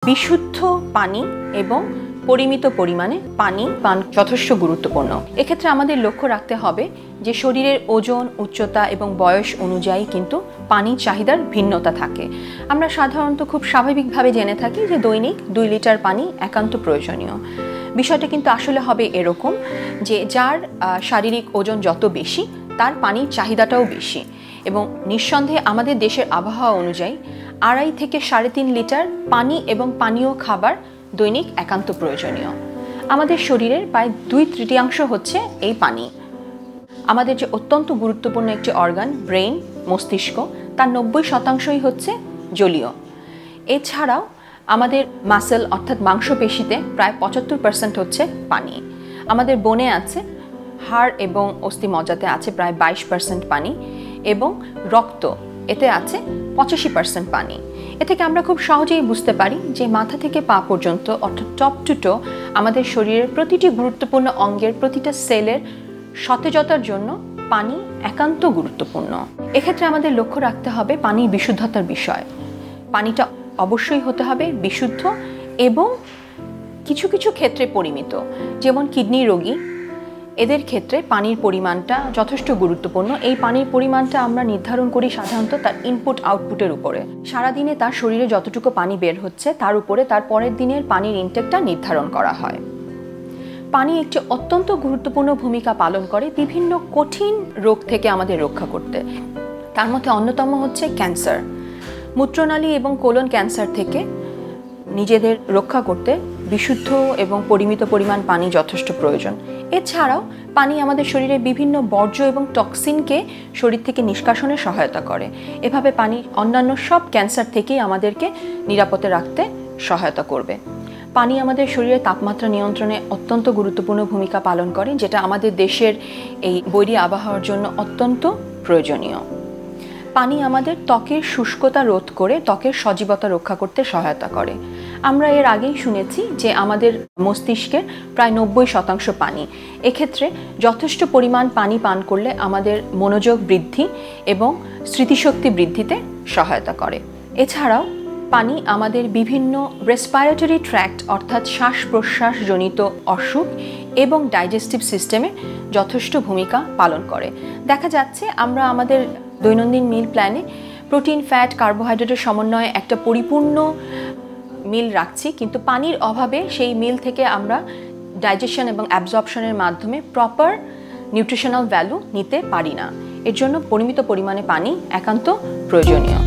বিশুদ্ধ পানি এবং পরিমিত পরিমাণে পানি পান যথেষ্ট গুরুত্বপূর্ণ। এক্ষেত্রে আমাদের লক্ষ্য রাখতে হবে যে শরীরের ওজন, উচ্চতা এবং বয়স অনুযায়ী কিন্তু পানির চাহিদার ভিন্নতা থাকে। আমরা সাধারণত খুব স্বাভাবিকভাবে জেনে থাকি যে দৈনিক 2 লিটার পানি একান্ত প্রয়োজনীয়। বিষয়টা কিন্তু আসলে হবে এরকম যে যার শারীরিক ওজন যত বেশি তার পানির চাহিদাটাও বেশি, এবং নিঃসন্দেহে আমাদের দেশের আবহাওয়া অনুযায়ী 2.5 থেকে 3.5 লিটার পানি এবং পানীয় খাবার দৈনিক একান্ত প্রয়োজনীয়। আমাদের শরীরের প্রায় 2/3 হচ্ছে এই পানি। আমাদের যে অত্যন্ত গুরুত্বপূর্ণ একটি অর্গান ব্রেইন, মস্তিষ্ক, তার 90% হচ্ছে জলীয়। এছাড়াও আমাদের মাসেল অর্থাৎ মাংসপেশিতে প্রায় 75% হচ্ছে পানি। আমাদের বনে আছে হাড় এবং অস্থিমজ্জাতে আছে প্রায় 22% পানি, এবং রক্ত এতে আছে 85% পানি। এ থেকে আমরা খুব সহজেই বুঝতে পারি যে মাথা থেকে পা পর্যন্ত অর্থাৎ টপ টু টো আমাদের শরীরের প্রতিটি গুরুত্বপূর্ণ অঙ্গের প্রতিটা সেলের সতেজতার জন্য পানি একান্ত গুরুত্বপূর্ণ। এক্ষেত্রে আমাদের লক্ষ্য রাখতে হবে পানির বিশুদ্ধতার বিষয়। পানিটা অবশ্যই হতে হবে বিশুদ্ধ এবং কিছু কিছু ক্ষেত্রে পরিমিত, যেমন কিডনি রোগী, এদের ক্ষেত্রে পানির পরিমাণটা যথেষ্ট গুরুত্বপূর্ণ। এই পানির পরিমাণটা আমরা নির্ধারণ করি সাধারণত তার ইনপুট আউটপুটের উপরে। সারাদিনে তার শরীরে যতটুকু পানি বের হচ্ছে তার উপরে তার পরের দিনের পানির ইনটেকটা নির্ধারণ করা হয়। পানি একটি অত্যন্ত গুরুত্বপূর্ণ ভূমিকা পালন করে বিভিন্ন কঠিন রোগ থেকে আমাদের রক্ষা করতে। তার মধ্যে অন্যতম হচ্ছে ক্যান্সার। মূত্রনালী এবং কোলন ক্যান্সার থেকে নিজেদের রক্ষা করতে বিশুদ্ধ এবং পরিমিত পরিমাণ পানি যথেষ্ট প্রয়োজন। এছাড়াও পানি আমাদের শরীরে বিভিন্ন বর্জ্য এবং টক্সিনকে শরীর থেকে নিষ্কাশনে সহায়তা করে। এভাবে পানি অন্যান্য সব ক্যান্সার থেকেই আমাদেরকে নিরাপদে রাখতে সহায়তা করবে। পানি আমাদের শরীরের তাপমাত্রা নিয়ন্ত্রণে অত্যন্ত গুরুত্বপূর্ণ ভূমিকা পালন করে, যেটা আমাদের দেশের এই বৈরী আবহাওয়ার জন্য অত্যন্ত প্রয়োজনীয়। পানি আমাদের ত্বকের শুষ্কতা রোধ করে ত্বকের সজীবতা রক্ষা করতে সহায়তা করে। আমরা এর আগেই শুনেছি যে আমাদের মস্তিষ্কের প্রায় 90% পানি। এক্ষেত্রে যথেষ্ট পরিমাণ পানি পান করলে আমাদের মনোযোগ বৃদ্ধি এবং স্মৃতিশক্তি বৃদ্ধিতে সহায়তা করে। এছাড়াও পানি আমাদের বিভিন্ন রেসপিরেটরি ট্র্যাক্ট অর্থাৎ শ্বাস প্রশ্বাসজনিত অসুখ এবং ডাইজেস্টিভ সিস্টেমে যথেষ্ট ভূমিকা পালন করে। দেখা যাচ্ছে আমরা আমাদের দৈনন্দিন মিল প্ল্যানে প্রোটিন, ফ্যাট, কার্বোহাইড্রেটের সমন্বয়ে একটা পরিপূর্ণ মিল রাখছি, কিন্তু পানির অভাবে সেই মিল থেকে আমরা ডাইজেশন এবং অ্যাবজর্পশনের মাধ্যমে প্রপার নিউট্রিশনাল ভ্যালু নিতে পারি না। এর জন্য পরিমিত পরিমাণে পানি একান্ত প্রয়োজনীয়।